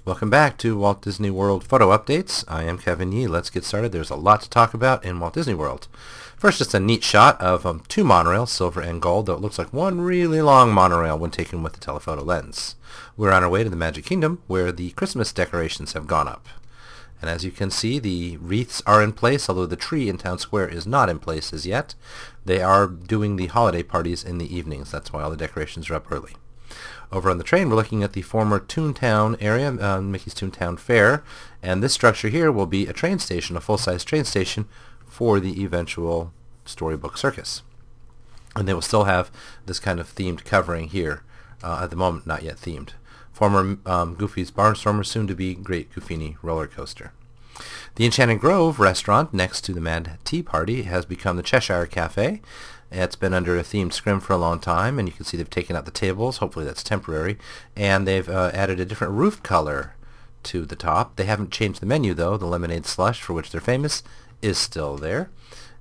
Welcome back to Walt Disney World Photo Updates. I am Kevin Yee. Let's get started. There's a lot to talk about in Walt Disney World. First, just a neat shot of two monorails, silver and gold, though it looks like one really long monorail when taken with the telephoto lens. We're on our way to the Magic Kingdom, where the Christmas decorations have gone up. And as you can see, the wreaths are in place, although the tree in Town Square is not in place as yet. They are doing the holiday parties in the evenings. That's why all the decorations are up early. Over on the train, we're looking at the former Toontown area, Mickey's Toontown Fair, and this structure here will be a train station, a full-size train station for the eventual Storybook Circus. And they will still have this kind of themed covering here, at the moment not yet themed. Former Goofy's Barnstormer, soon to be Great Goofini roller coaster. The Enchanted Grove restaurant next to the Mad Tea Party has become the Cheshire Café. It's been under a themed scrim for a long time, and you can see they've taken out the tables. Hopefully that's temporary. And they've added a different roof color to the top. They haven't changed the menu, though. The lemonade slush, for which they're famous, is still there.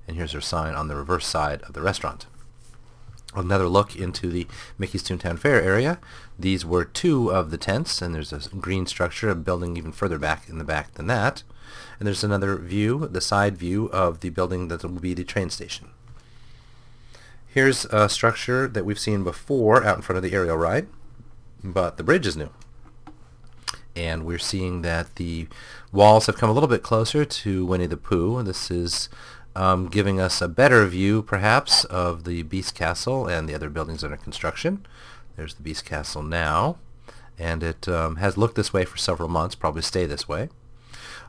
And here's their sign on the reverse side of the restaurant. Another look into the Mickey's Toontown Fair area. These were two of the tents, and there's a green structure, a building even further back in the back than that. And there's another view, the side view of the building that will be the train station. Here's a structure that we've seen before out in front of the aerial ride, but the bridge is new. And we're seeing that the walls have come a little bit closer to Winnie the Pooh, and this is giving us a better view, perhaps, of the Beast Castle and the other buildings under construction. There's the Beast Castle now, and it has looked this way for several months, probably stay this way.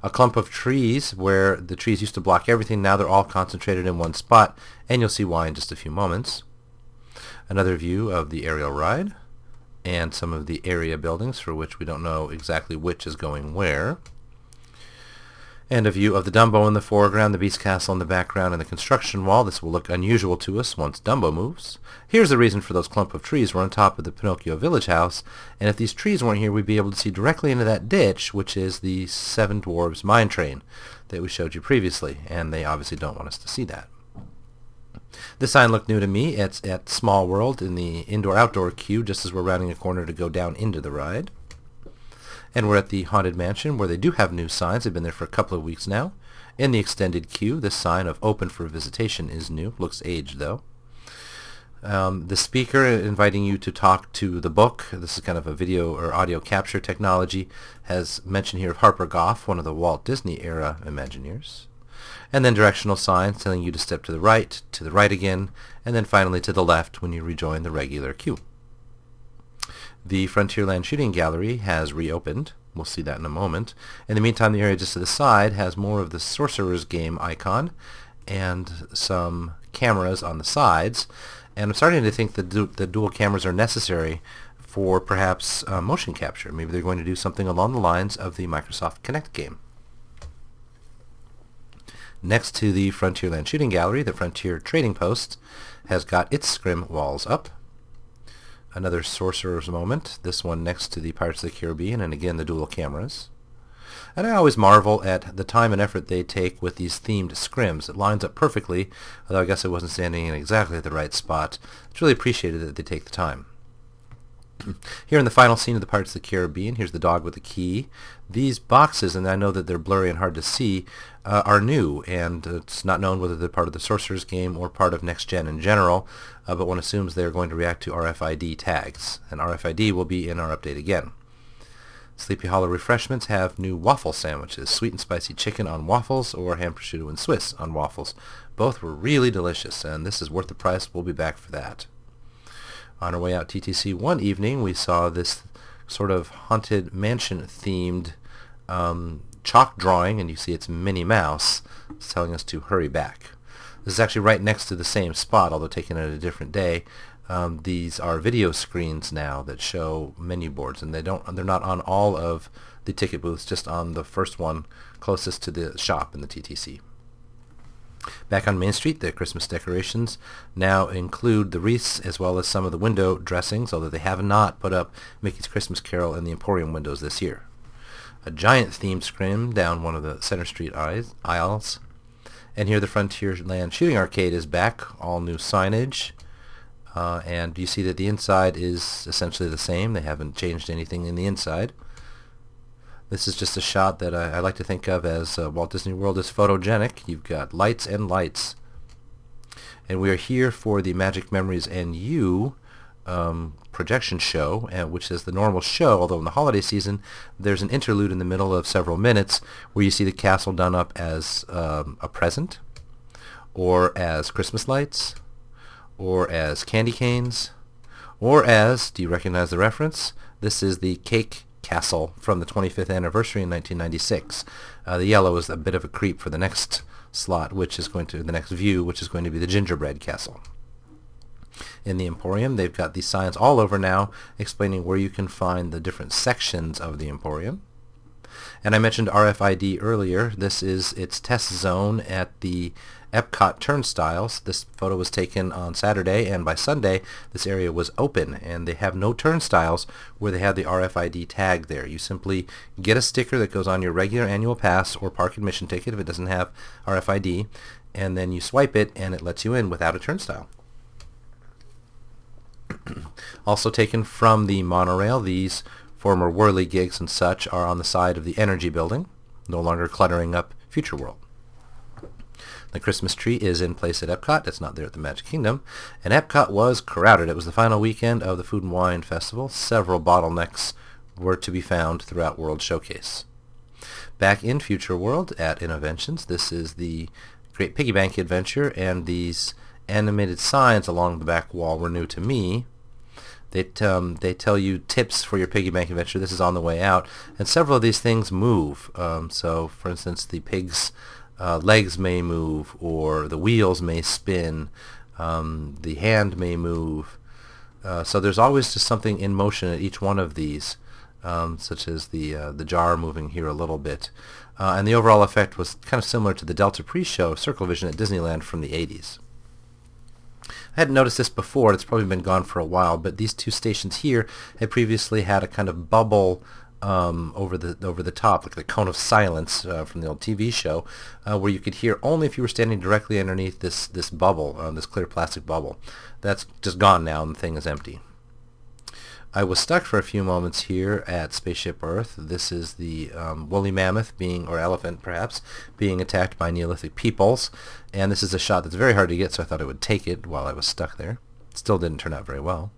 A clump of trees where the trees used to block everything, now they're all concentrated in one spot, and you'll see why in just a few moments. Another view of the aerial ride, and some of the area buildings for which we don't know exactly which is going where. And a view of the Dumbo in the foreground, the Beast Castle in the background, and the construction wall. This will look unusual to us once Dumbo moves. Here's the reason for those clump of trees. We're on top of the Pinocchio Village Haus, and if these trees weren't here, we'd be able to see directly into that ditch, which is the Seven Dwarfs Mine Train that we showed you previously, and they obviously don't want us to see that. This sign looked new to me. It's at Small World in the indoor-outdoor queue, just as we're rounding a corner to go down into the ride. And we're at the Haunted Mansion, where they do have new signs. They've been there for a couple of weeks now. In the extended queue, this sign of open for visitation is new. Looks aged, though. The speaker inviting you to talk to the book, this is kind of a video or audio capture technology, has mention here of Harper Goff, one of the Walt Disney era Imagineers. And then directional signs telling you to step to the right again, and then finally to the left when you rejoin the regular queue. The Frontierland Shooting Gallery has reopened. We'll see that in a moment. In the meantime, the area just to the side has more of the Sorcerer's game icon and some cameras on the sides. And I'm starting to think that the dual cameras are necessary for perhaps motion capture. Maybe they're going to do something along the lines of the Microsoft Kinect game. Next to the Frontierland Shooting Gallery, the Frontier Trading Post has got its scrim walls up. Another Sorcerer's moment, this one next to the Pirates of the Caribbean, and again the dual cameras. And I always marvel at the time and effort they take with these themed scrims. It lines up perfectly, although I guess I wasn't standing in exactly the right spot. It's really appreciated that they take the time. Here in the final scene of the Pirates of the Caribbean, here's the dog with the key. These boxes, and I know that they're blurry and hard to see, are new, and it's not known whether they're part of the Sorcerer's game or part of Next Gen in general, but one assumes they're going to react to RFID tags, and RFID will be in our update again. Sleepy Hollow Refreshments have new waffle sandwiches, sweet and spicy chicken on waffles or ham prosciutto and Swiss on waffles. Both were really delicious, and this is worth the price. We'll be back for that. On our way out TTC one evening, we saw this sort of haunted mansion themed chalk drawing, and you see it's Minnie Mouse. It's telling us to hurry back. This is actually right next to the same spot, although taken at a different day. These are video screens now that show menu boards, and they're not on all of the ticket booths, just on the first one closest to the shop in the TTC. Back on Main Street, the Christmas decorations now include the wreaths as well as some of the window dressings, although they have not put up Mickey's Christmas Carol in the Emporium windows this year. A giant themed scrim down one of the Center Street aisles. And here the Frontierland Shooting Arcade is back, all new signage. And you see that the inside is essentially the same. They haven't changed anything in the inside. This is just a shot that I like to think of as Walt Disney World is photogenic. You've got lights and lights. And we are here for the Magic Memories and You projection show, which is the normal show, although in the holiday season there's an interlude in the middle of several minutes where you see the castle done up as a present, or as Christmas lights, or as candy canes, or as, do you recognize the reference? This is the cake castle from the 25th anniversary in 1996. The yellow is a bit of a creep for the next slot, which is going to, the next view, which is going to be the gingerbread castle. In the Emporium, they've got these signs all over now explaining where you can find the different sections of the Emporium. And I mentioned RFID earlier. This is its test zone at the Epcot turnstiles. This photo was taken on Saturday, and by Sunday this area was open, and they have no turnstiles where they have the RFID tag there. You simply get a sticker that goes on your regular annual pass or park admission ticket if it doesn't have RFID, and then you swipe it and it lets you in without a turnstile. Also taken from the monorail, these former whirly gigs and such are on the side of the Energy Building, no longer cluttering up Future World. The Christmas tree is in place at Epcot. It's not there at the Magic Kingdom. And Epcot was crowded. It was the final weekend of the Food and Wine Festival. Several bottlenecks were to be found throughout World Showcase. Back in Future World at Innoventions, this is the Great Piggy Bank Adventure, and these animated signs along the back wall were new to me. They tell you tips for your piggy bank adventure. This is on the way out, and several of these things move. So, for instance, the pig's legs may move, or the wheels may spin, the hand may move. So there's always just something in motion at each one of these, such as the jar moving here a little bit. And the overall effect was kind of similar to the Delta pre-show Circle Vision at Disneyland from the 80s. I hadn't noticed this before. It's probably been gone for a while, but these two stations here had previously had a kind of bubble over the top, like the cone of silence from the old TV show, where you could hear only if you were standing directly underneath this bubble, this clear plastic bubble. That's just gone now, and the thing is empty. I was stuck for a few moments here at Spaceship Earth. This is the woolly mammoth or elephant perhaps, being attacked by Neolithic peoples. And this is a shot that's very hard to get, so I thought I would take it while I was stuck there. Still didn't turn out very well.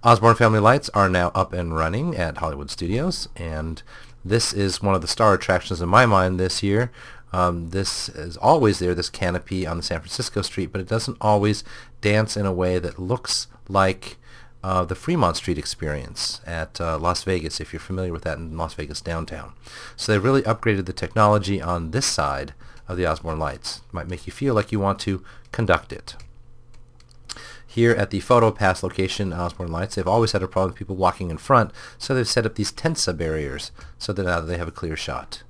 Osborne Family Lights are now up and running at Hollywood Studios, and this is one of the star attractions in my mind this year. This is always there, this canopy on the San Francisco street, but it doesn't always dance in a way that looks like the Fremont Street experience at Las Vegas, if you're familiar with that in Las Vegas downtown. So they really upgraded the technology on this side of the Osborne Lights. It might make you feel like you want to conduct it. Here at the Photo Pass location, Osborne Lights, they've always had a problem with people walking in front, so they've set up these Tensa barriers so that now they have a clear shot.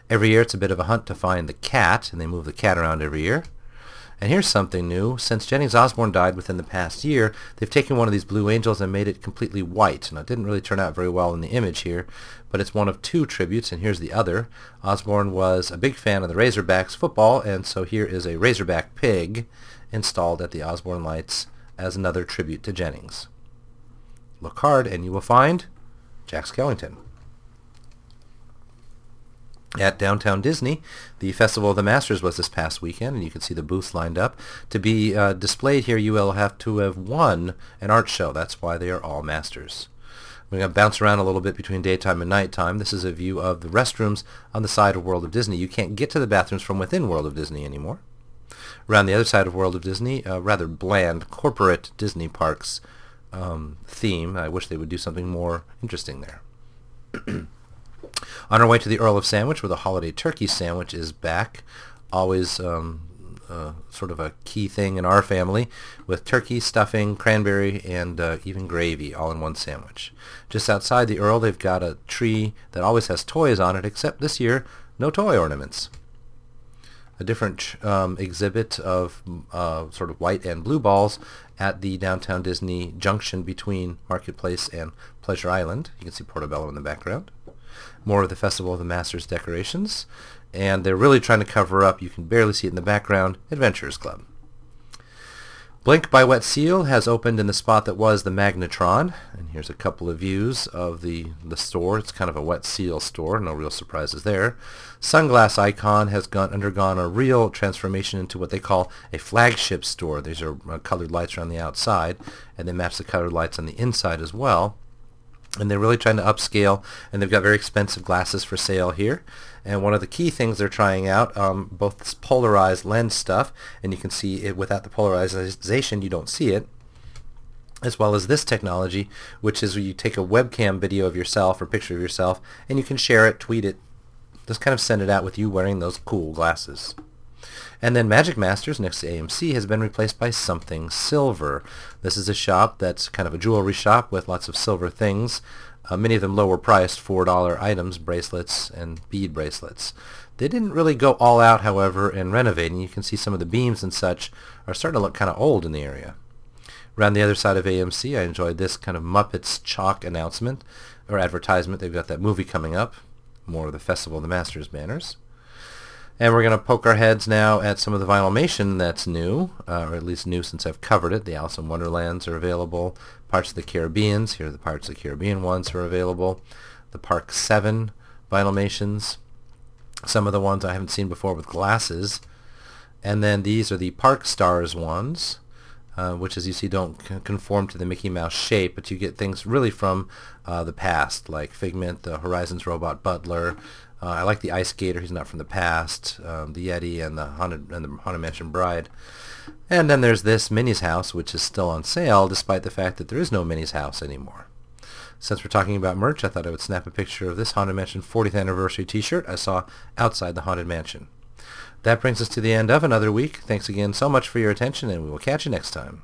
Every year it's a bit of a hunt to find the cat, and they move the cat around every year. And here's something new. Since Jennings Osborne died within the past year, they've taken one of these Blue Angels and made it completely white. Now, it didn't really turn out very well in the image here, but it's one of two tributes, and here's the other. Osborne was a big fan of the Razorbacks football, and so here is a Razorback pig installed at the Osborne Lights as another tribute to Jennings. Look hard, and you will find Jack Skellington. At Downtown Disney, the Festival of the Masters was this past weekend, and you can see the booths lined up. To be displayed here, you will have to have won an art show. That's why they are all Masters. We're going to bounce around a little bit between daytime and nighttime. This is a view of the restrooms on the side of World of Disney. You can't get to the bathrooms from within World of Disney anymore. Around the other side of World of Disney, a rather bland corporate Disney parks theme. I wish they would do something more interesting there. On our way to the Earl of Sandwich, where the holiday turkey sandwich is back. Always sort of a key thing in our family, with turkey, stuffing, cranberry, and even gravy all in one sandwich. Just outside the Earl, they've got a tree that always has toys on it, except this year, no toy ornaments. A different exhibit of sort of white and blue balls at the Downtown Disney junction between Marketplace and Pleasure Island. You can see Portobello in the background. More of the Festival of the Masters decorations, and they're really trying to cover up, you can barely see it in the background, Adventurers Club. Blink by Wet Seal has opened in the spot that was the Magnetron, and here's a couple of views of the store. It's kind of a Wet Seal store, no real surprises there. Sunglass Icon has undergone a real transformation into what they call a flagship store. These are colored lights around the outside, and they match the colored lights on the inside as well. And they're really trying to upscale, and they've got very expensive glasses for sale here. And one of the key things they're trying out, both this polarized lens stuff, and you can see it without the polarization, you don't see it, as well as this technology, which is where you take a webcam video of yourself or picture of yourself, and you can share it, tweet it, just kind of send it out with you wearing those cool glasses. And then Magic Masters next to AMC has been replaced by Something Silver. This is a shop that's kind of a jewelry shop with lots of silver things, many of them lower priced, $4 items, bracelets and bead bracelets. They didn't really go all out, however, in renovating. You can see some of the beams and such are starting to look kind of old in the area. Around the other side of AMC, I enjoyed this kind of Muppets chalk announcement or advertisement. They've got that movie coming up, more of the Festival of the Masters banners. And we're going to poke our heads now at some of the Vinylmation that's new, or at least new since I've covered it. The Alice in Wonderlands are available. Parts of the Caribbeans, here are the Parts of the Caribbean ones are available. The Park 7 Vinylmations, some of the ones I haven't seen before with glasses. And then these are the Park Stars ones, which as you see don't conform to the Mickey Mouse shape, but you get things really from the past, like Figment, the Horizons Robot Butler. I like the Ice Skater, he's not from the past, the Yeti, and the Haunted Mansion Bride. And then there's this Minnie's House, which is still on sale, despite the fact that there is no Minnie's House anymore. Since we're talking about merch, I thought I would snap a picture of this Haunted Mansion 40th Anniversary t-shirt I saw outside the Haunted Mansion. That brings us to the end of another week. Thanks again so much for your attention, and we will catch you next time.